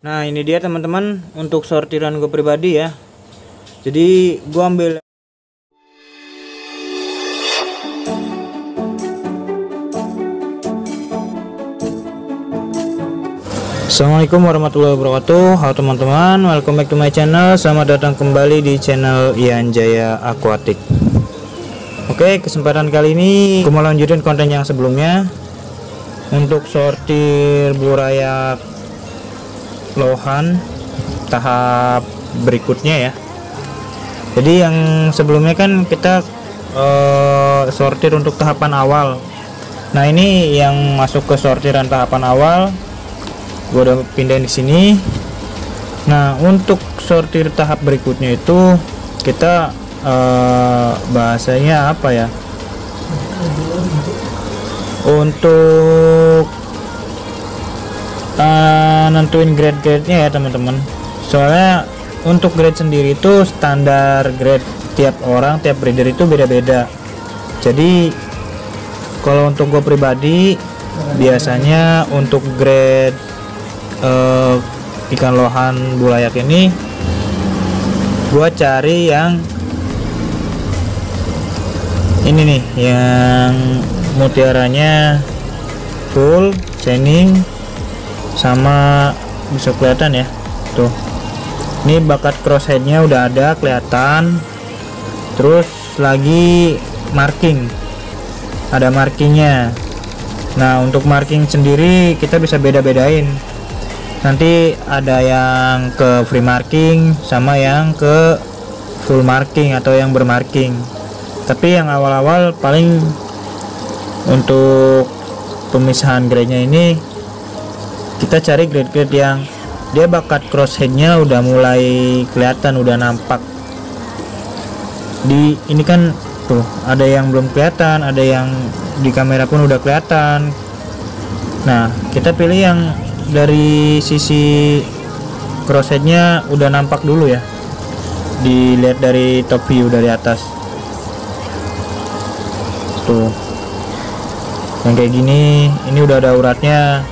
Nah, ini dia teman-teman untuk sortiran gue pribadi ya. Jadi gue ambil Assalamualaikum warahmatullahi wabarakatuh. Halo teman-teman, welcome back to my channel. Selamat datang kembali di channel Ian Jaya Aquatic. Oke, kesempatan kali ini gue mau lanjutin konten yang sebelumnya untuk sortir burayak lohan tahap berikutnya ya. Jadi yang sebelumnya kan kita sortir untuk tahapan awal. Nah, ini yang masuk ke sortiran tahapan awal gue udah pindahin di sini. Nah, untuk sortir tahap berikutnya itu kita bahasanya apa ya, untuk nentuin grade-grade-nya ya teman-teman. Soalnya untuk grade sendiri itu standar grade tiap orang, tiap breeder itu beda-beda. Jadi kalau untuk gue pribadi biasanya untuk grade ikan lohan bulayak ini gue cari yang ini nih, yang mutiaranya full shining sama bisa kelihatan ya tuh. Ini bakat crossheadnya udah ada kelihatan, terus lagi marking, ada markingnya. Nah, untuk marking sendiri kita bisa beda-bedain, nanti ada yang ke free marking sama yang ke full marking atau yang bermarking. Tapi yang awal-awal paling untuk pemisahan grade-nya ini kita cari grade-grade yang dia bakat crossheadnya udah mulai kelihatan, udah nampak. Di ini kan tuh ada yang belum kelihatan, ada yang di kamera pun udah kelihatan. Nah, kita pilih yang dari sisi crossheadnya udah nampak dulu ya, dilihat dari top view dari atas tuh. Yang kayak gini, ini udah ada uratnya.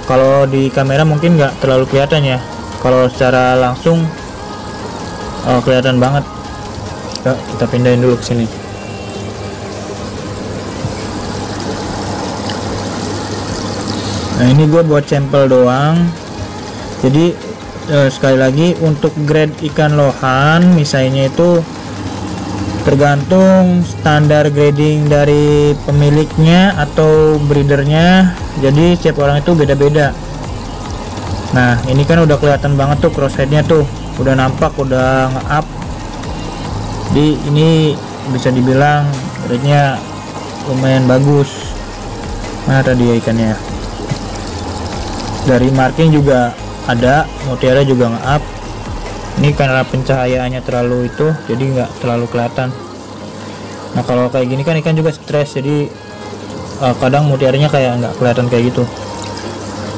Kalau di kamera mungkin nggak terlalu kelihatan ya, kalau secara langsung kelihatan banget. Yuk, kita pindahin dulu ke sini. Nah, ini gue buat sampel doang. Jadi sekali lagi untuk grade ikan lohan misalnya itu tergantung standar grading dari pemiliknya atau breedernya. Jadi setiap orang itu beda-beda. Nah, ini kan udah kelihatan banget tuh crossheadnya tuh, udah nampak, udah nge-up. Di ini bisa dibilang grade-nya lumayan bagus. Mana tadi ya ikannya? Dari marking juga ada, mutiara juga nge-up. Ini karena pencahayaannya terlalu itu, jadi nggak terlalu kelihatan. Nah, kalau kayak gini kan ikan juga stres, jadi kadang mutiaranya kayak nggak kelihatan kayak gitu.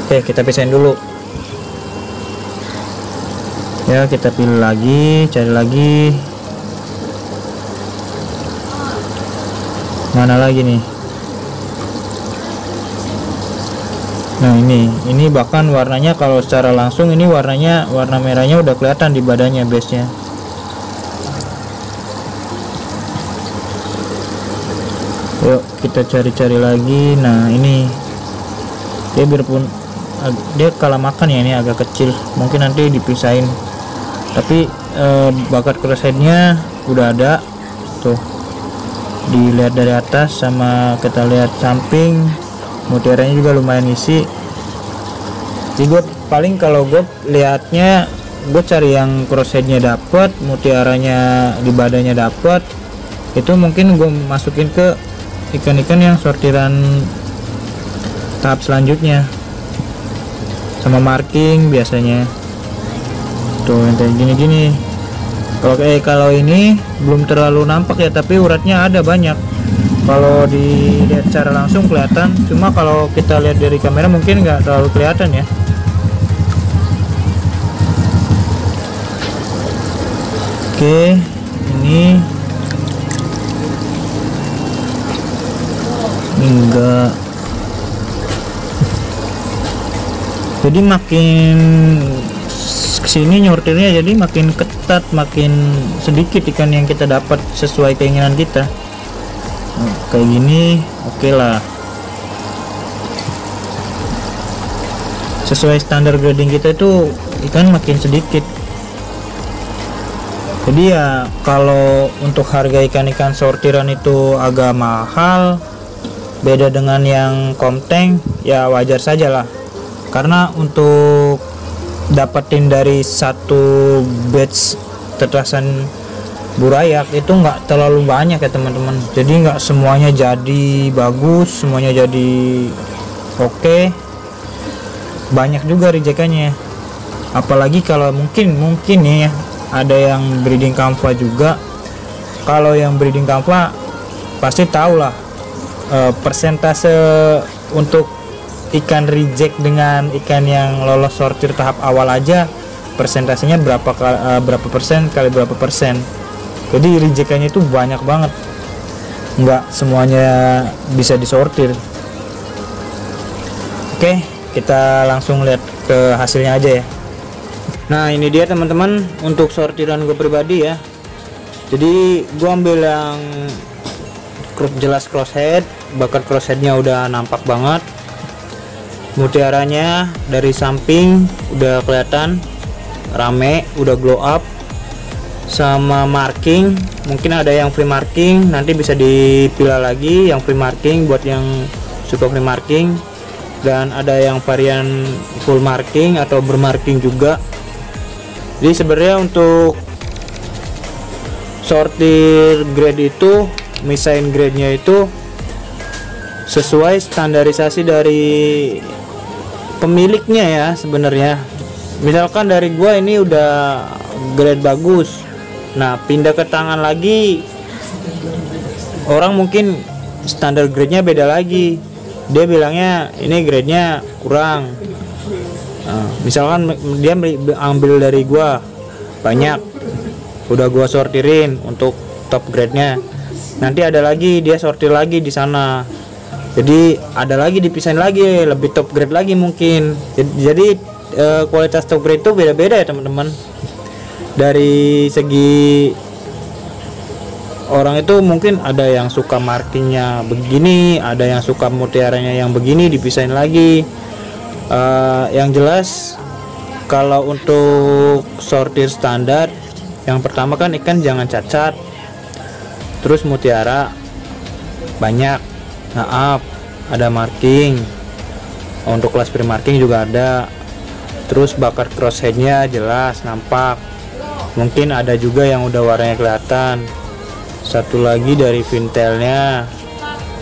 Oke, kita pisahin dulu ya. Kita pilih lagi, cari lagi, mana lagi nih. Nah, ini bahkan warnanya kalau secara langsung ini warna merahnya udah kelihatan di badannya, base nya. Yuk kita cari-cari lagi. Nah, ini dia biarpun dia kalah makan ya, ini agak kecil, mungkin nanti dipisahin. Tapi bakat crossheadnya udah ada tuh, dilihat dari atas sama kita lihat samping, mutiaranya juga lumayan isi. Jadi gue paling kalau gue lihatnya, gue cari yang crossheadnya dapet, mutiaranya di badannya dapet, itu mungkin gue masukin ke ikan-ikan yang sortiran tahap selanjutnya sama marking biasanya tuh, yang kayak gini-gini. Kalau ini belum terlalu nampak ya, tapi uratnya ada banyak. Kalau dilihat secara langsung kelihatan, cuma kalau kita lihat dari kamera mungkin nggak terlalu kelihatan ya. Oke, ini enggak. Jadi makin kesini nyortirnya, jadi makin ketat, makin sedikit ikan yang kita dapat sesuai keinginan kita. Kayak gini oke lah, sesuai standar grading kita itu ikan makin sedikit. Jadi ya kalau untuk harga ikan-ikan sortiran itu agak mahal, beda dengan yang komteng, ya wajar saja lah, karena untuk dapetin dari satu batch tetrasan burayak itu nggak terlalu banyak ya teman-teman. Jadi nggak semuanya jadi bagus, semuanya jadi oke. Banyak juga rejekannya, apalagi kalau mungkin nih ya, ada yang breeding kamfa juga. Kalau yang breeding kamfa pasti tahu lah persentase untuk ikan reject dengan ikan yang lolos sortir tahap awal aja, persentasenya berapa persen kali berapa persen. Jadi rejekannya itu banyak banget, nggak semuanya bisa disortir. Oke, kita langsung lihat ke hasilnya aja ya. Nah ini dia teman-teman untuk sortiran gue pribadi ya. Jadi gue ambil yang jelas crosshead, bakat crossheadnya udah nampak banget, mutiaranya dari samping udah kelihatan rame, udah glow up, sama marking mungkin ada yang free marking, nanti bisa dipilah lagi yang free marking buat yang suka free marking, dan ada yang varian full marking atau bermarking juga. Jadi sebenarnya untuk sortir grade itu, misain grade-nya itu sesuai standarisasi dari pemiliknya ya sebenarnya. Misalkan dari gua ini udah grade bagus, nah pindah ke tangan lagi, orang mungkin standar grade-nya beda lagi, dia bilangnya ini grade-nya kurang. Nah, misalkan dia ambil dari gua banyak, udah gua sortirin untuk top grade-nya, nanti ada lagi dia sortir lagi di sana, jadi ada lagi dipisahin lagi lebih top grade lagi mungkin. Jadi kualitas top grade itu beda-beda ya teman-teman. Dari segi orang itu mungkin ada yang suka markingnya begini, ada yang suka mutiaranya yang begini, dipisahin lagi. Yang jelas kalau untuk sortir standar, yang pertama kan ikan jangan cacat, terus mutiara banyak, ada marking, untuk kelas pre marking juga ada, terus bakat crossheadnya jelas nampak, mungkin ada juga yang udah warnanya kelihatan. Satu lagi dari fintelnya,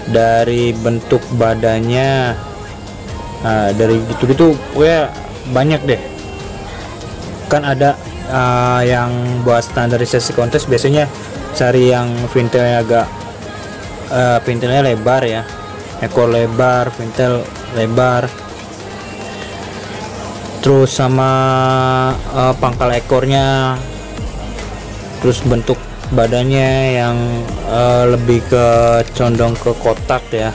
dari bentuk badannya, dari gitu-gitu gue banyak deh. Kan ada yang buat standarisasi kontes biasanya cari yang fintelnya agak fintelnya lebar ya, ekor lebar, fintel lebar, terus sama pangkal ekornya, terus bentuk badannya yang lebih ke condong ke kotak ya,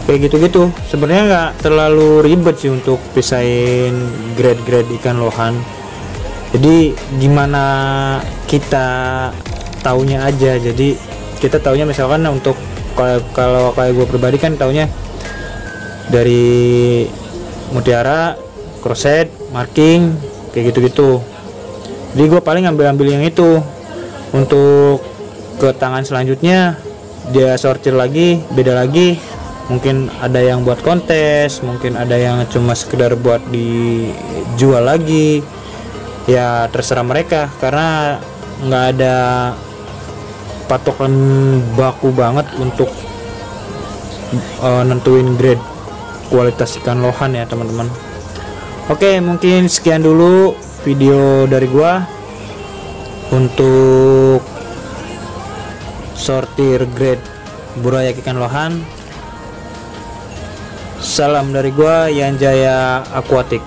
kayak gitu-gitu. Sebenarnya nggak terlalu ribet sih untuk pisahin grade-grade ikan lohan. Jadi gimana kita taunya aja. Jadi kita taunya misalkan untuk kalau kayak gue pribadi kan taunya dari mutiara, crosshead, marking, kayak gitu-gitu. Jadi gue paling ambil yang itu. Untuk ke tangan selanjutnya dia sortir lagi, beda lagi. Mungkin ada yang buat kontes, mungkin ada yang cuma sekedar buat dijual lagi. Ya terserah mereka, karena nggak ada patokan baku banget untuk nentuin grade kualitas ikan lohan ya teman-teman. Oke, mungkin sekian dulu video dari gua untuk sortir grade burayak ikan lohan. Salam dari gua, Yan Jaya Aquatic.